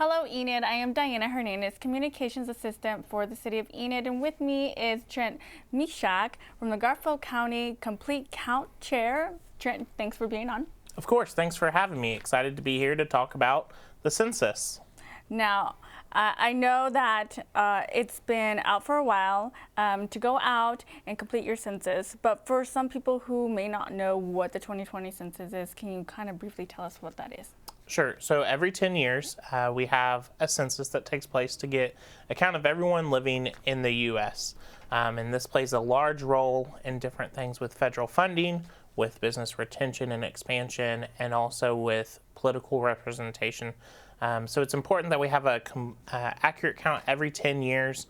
Hello, Enid. I am Diana Hernandez, Communications Assistant for the City of Enid, and with me is Trent Misak from the Garfield County Complete Count Chair. Trent, thanks for being on. Of course, thanks for having me. Excited to be here to talk about the census. Now, I know that it's been out for a while to go out and complete your census, but for some people who may not know what the 2020 census is, can you kind of briefly tell us what that is? Sure. So every 10 years, we have a census that takes place to get a count of everyone living in the U.S. And this plays a large role in different things with federal funding, with business retention and expansion, and also with political representation. So it's important that we have a accurate count every 10 years.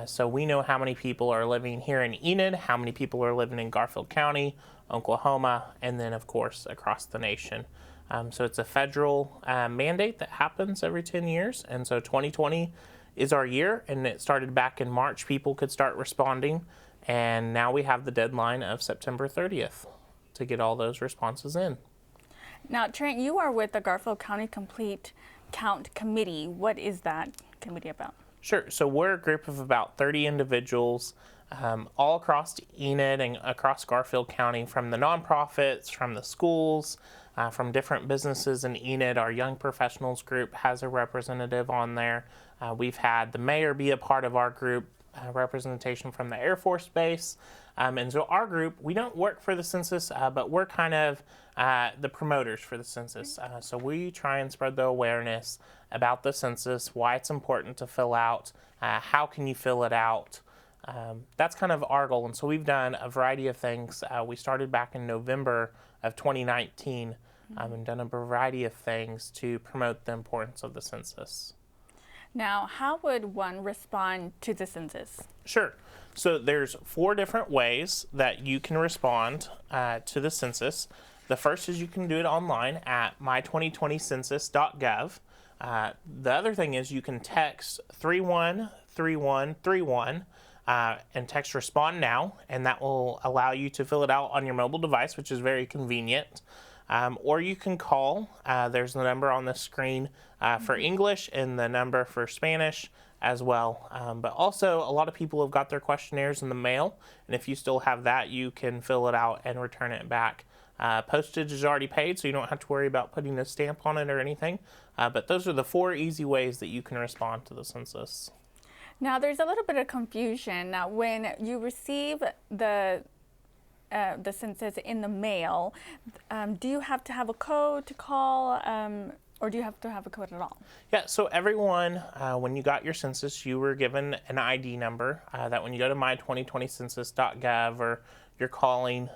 So we know how many people are living here in Enid, how many people are living in Garfield County, Oklahoma, and then of course across the nation. So it's a federal mandate that happens every 10 years. And so 2020 is our year, and it started back in March. People could start responding, and now we have the deadline of September 30th to get all those responses in. Now, Trent, you are with the Garfield County Complete Count Committee. What is that committee about? Sure. So we're a group of about 30 individuals all across Enid and across Garfield County, from the nonprofits, from the schools, from different businesses in Enid. Our Young Professionals group has a representative on there. We've had the mayor be a part of our group, representation from the Air Force Base. And so our group, we don't work for the census, but we're kind of the promoters for the census. So we try and spread the awareness about the census, why it's important to fill out, how can you fill it out. That's kind of our goal. And so we've done a variety of things. We started back in November of 2019 and done a variety of things to promote the importance of the census. Now, how would one respond to the census? Sure. So there's 4 different ways that you can respond to the census. The first is you can do it online at my2020census.gov. The other thing is you can text 313131 and text respond now, and that will allow you to fill it out on your mobile device, which is very convenient. Or you can call. There's the number on the screen for English and the number for Spanish as well. But also, a lot of people have got their questionnaires in the mail, and if you still have that, you can fill it out and return it back. Postage is already paid, so you don't have to worry about putting a stamp on it or anything. But those are the 4 easy ways that you can respond to the census. Now, there's a little bit of confusion. Now, when you receive the census in the mail, do you have to have a code to call, or do you have to have a code at all? Yeah, so everyone, when you got your census, you were given an ID number that when you go to my2020census.gov or you're calling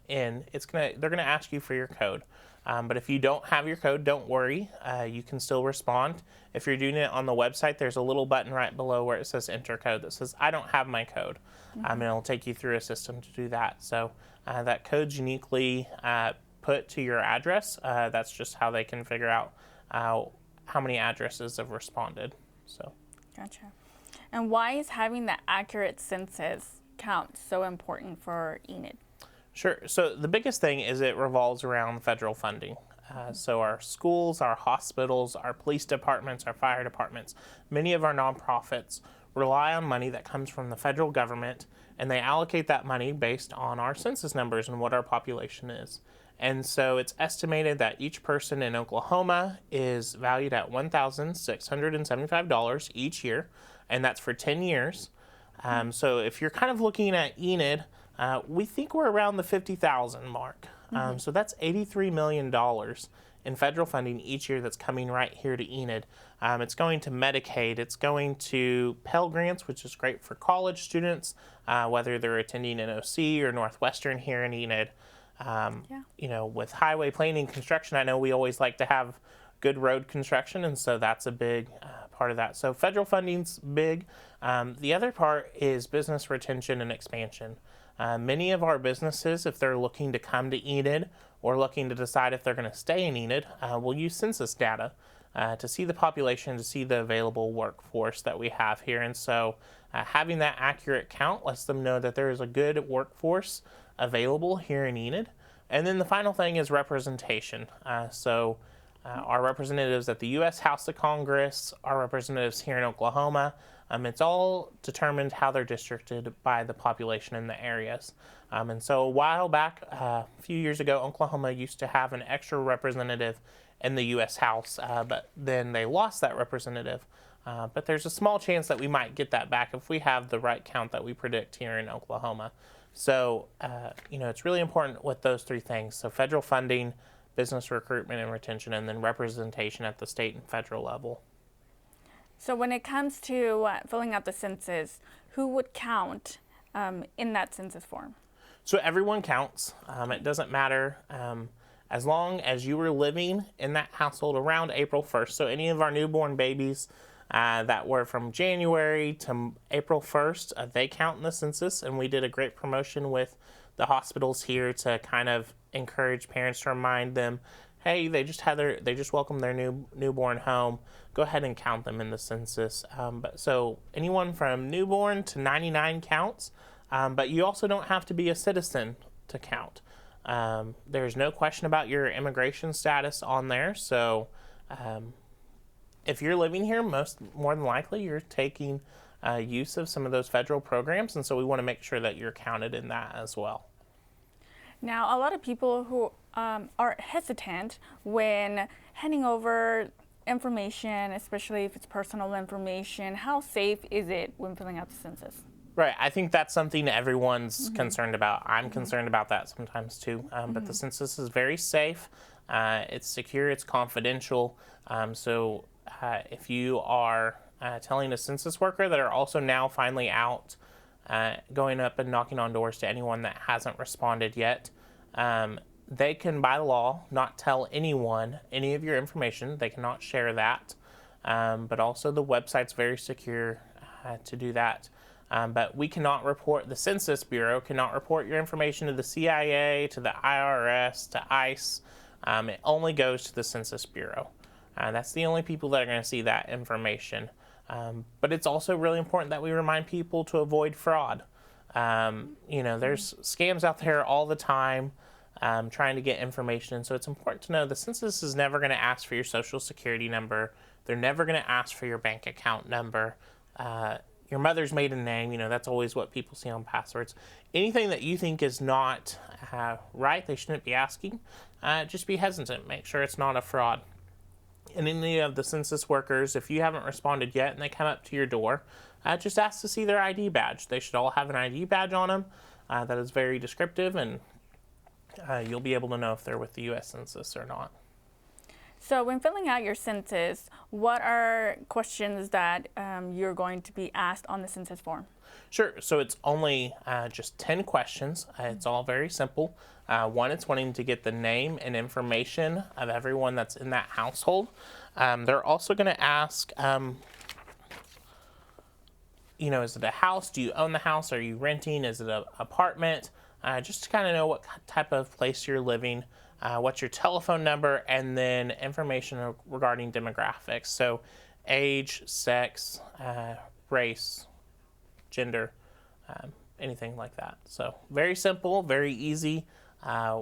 in, they're gonna ask you for your code. But if you don't have your code, don't worry. You can still respond. If you're doing it on the website, there's a little button right below where it says enter code that says, I don't have my code. And it'll take you through a system to do that. So that code's uniquely put to your address. That's just how they can figure out how many addresses have responded. So. Gotcha. And why is having the accurate census count so important for Enid? Sure. So the biggest thing is it revolves around federal funding. So our schools, our hospitals, our police departments, our fire departments, many of our nonprofits rely on money that comes from the federal government, and they allocate that money based on our census numbers and what our population is. And so it's estimated that each person in Oklahoma is valued at $1,675 each year, and that's for 10 years. So if you're kind of looking at Enid, we think we're around the 50,000 mark. So that's $83 million in federal funding each year that's coming right here to Enid. It's going to Medicaid, it's going to Pell Grants, which is great for college students, whether they're attending NOC or Northwestern here in Enid. You know, with highway planning construction, I know we always like to have good road construction, and so that's a big part of that. So federal funding's big. The other part is business retention and expansion. Many of our businesses, if they're looking to come to Enid or looking to decide if they're going to stay in Enid, will use census data to see the population, to see the available workforce that we have here. And so having that accurate count lets them know that there is a good workforce available here in Enid. And then the final thing is representation. our representatives at the U.S. House of Congress, our representatives here in Oklahoma. It's all determined how they're districted by the population in the areas. And so a while back, a few years ago, Oklahoma used to have an extra representative in the U.S. House, but then they lost that representative. But there's a small chance that we might get that back if we have the right count that we predict here in Oklahoma. So, it's really important with those three things. So federal funding, business recruitment and retention, and then representation at the state and federal level. So when it comes to filling out the census, who would count in that census form? So everyone counts. It doesn't matter as long as you were living in that household around April 1st. So any of our newborn babies that were from January to April 1st, they count in the census. And we did a great promotion with the hospitals here to kind of encourage parents to remind them, hey, they just welcomed their newborn home. Go ahead and count them in the census. So anyone from newborn to 99 counts, but you also don't have to be a citizen to count. There's no question about your immigration status on there. So if you're living here, more than likely you're taking use of some of those federal programs, and so we want to make sure that you're counted in that as well. Now, a lot of people who are hesitant when handing over information, especially if it's personal information, how safe is it when filling out the census? Right. I think that's something everyone's concerned about. I'm concerned about that sometimes too. But the census is very safe. It's secure. It's confidential. So if you are telling a census worker that are also now finally out, going up and knocking on doors to anyone that hasn't responded yet, they can, by law, not tell anyone any of your information. They cannot share that. But also the website's very secure to do that. But we cannot report, the Census Bureau cannot report your information to the CIA, to the IRS, to ICE. It only goes to the Census Bureau. That's the only people that are going to see that information. But it's also really important that we remind people to avoid fraud. There's scams out there all the time trying to get information. So it's important to know the census is never going to ask for your social security number. They're never going to ask for your bank account number. Your mother's maiden name, that's always what people see on passwords. Anything that you think is not right, they shouldn't be asking. Just be hesitant. Make sure it's not a fraud. And any of the census workers, if you haven't responded yet and they come up to your door, just ask to see their ID badge. They should all have an ID badge on them that is very descriptive, and you'll be able to know if they're with the U.S. Census or not. So when filling out your census, what are questions that you're going to be asked on the census form? Sure. So it's only just 10 questions. It's all very simple. One, it's wanting to get the name and information of everyone that's in that household. They're also going to ask, is it a house? Do you own the house? Are you renting? Is it an apartment? Just to kind of know what type of place you're living. What's your telephone number, and then information regarding demographics. So age, sex, race, gender, anything like that. So very simple, very easy.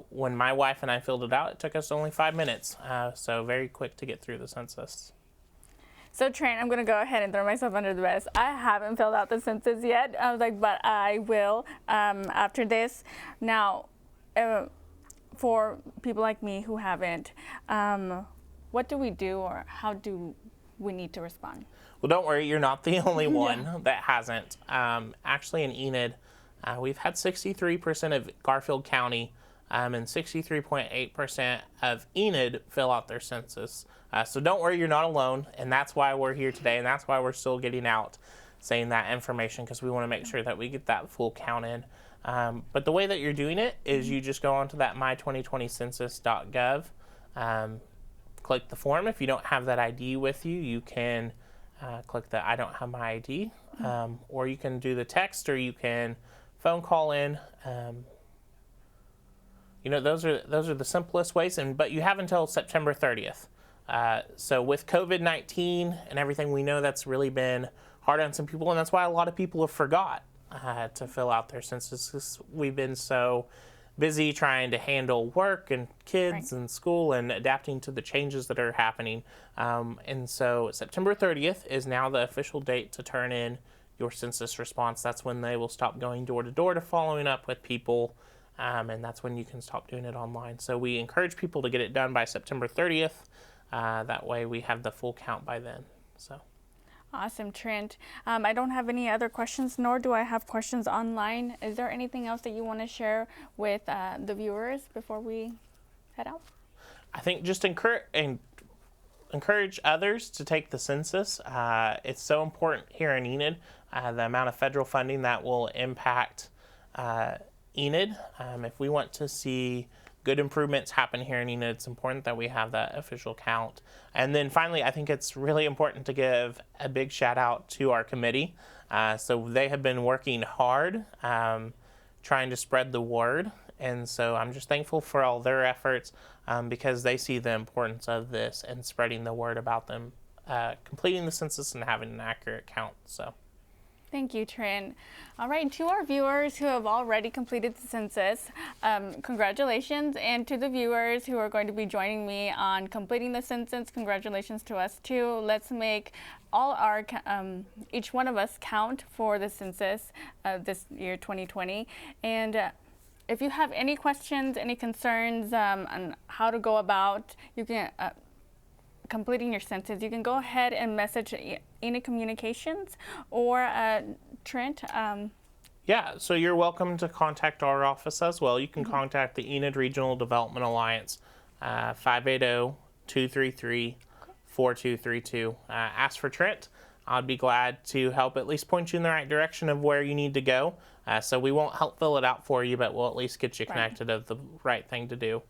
When my wife and I filled it out, it took us only 5 minutes. So very quick to get through the census. So Trent, I'm going to go ahead and throw myself under the bus. I haven't filled out the census yet. I was like, but I will after this. Now, for people like me who haven't, what do we do, or how do we need to respond? Well, don't worry, you're not the only one that hasn't. Actually, in Enid, we've had 63% of Garfield County and 63.8% of Enid fill out their census. So don't worry, you're not alone, and that's why we're here today, and that's why we're still getting out saying that information, because we want to make sure that we get that full count in. But the way that you're doing it is you just go onto that my2020census.gov, click the form. If you don't have that ID with you, you can click the I don't have my ID, or you can do the text, or you can phone call in. Those are the simplest ways, but you have until September 30th. So with COVID-19 and everything, we know that's really been hard on some people, and that's why a lot of people have forgot to fill out their census. We've been so busy trying to handle work and kids Right. and school and adapting to the changes that are happening. And so September 30th is now the official date to turn in your census response. That's when they will stop going door to door to following up with people. And that's when you can stop doing it online. So we encourage people to get it done by September 30th. That way we have the full count by then. So. Awesome, Trent. I don't have any other questions, nor do I have questions online. Is there anything else that you want to share with the viewers before we head out? I think just encourage others to take the census. It's so important here in Enid, the amount of federal funding that will impact Enid. If we want to see good improvements happen here in Enid, it's important that we have that official count. And then finally, I think it's really important to give a big shout out to our committee. So they have been working hard trying to spread the word. And so I'm just thankful for all their efforts because they see the importance of this and spreading the word about them completing the census and having an accurate count. So. Thank you, Trent. All right, to our viewers who have already completed the census, congratulations. And to the viewers who are going to be joining me on completing the census, congratulations to us too. Let's make all our, each one of us count for the census this year, 2020. And if you have any questions, any concerns on how to go about, you can completing your census, you can go ahead and message Enid Communications or Trent. Yeah, so you're welcome to contact our office as well. You can contact the Enid Regional Development Alliance, 580-233-4232. Ask for Trent. I'd be glad to help at least point you in the right direction of where you need to go. So we won't help fill it out for you, but we'll at least get you connected to the right thing to do.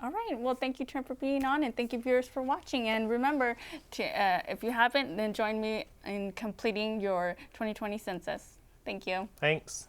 All right. Well, thank you, Trent, for being on, and thank you, viewers, for watching. And remember, to, if you haven't, then join me in completing your 2020 census. Thank you. Thanks.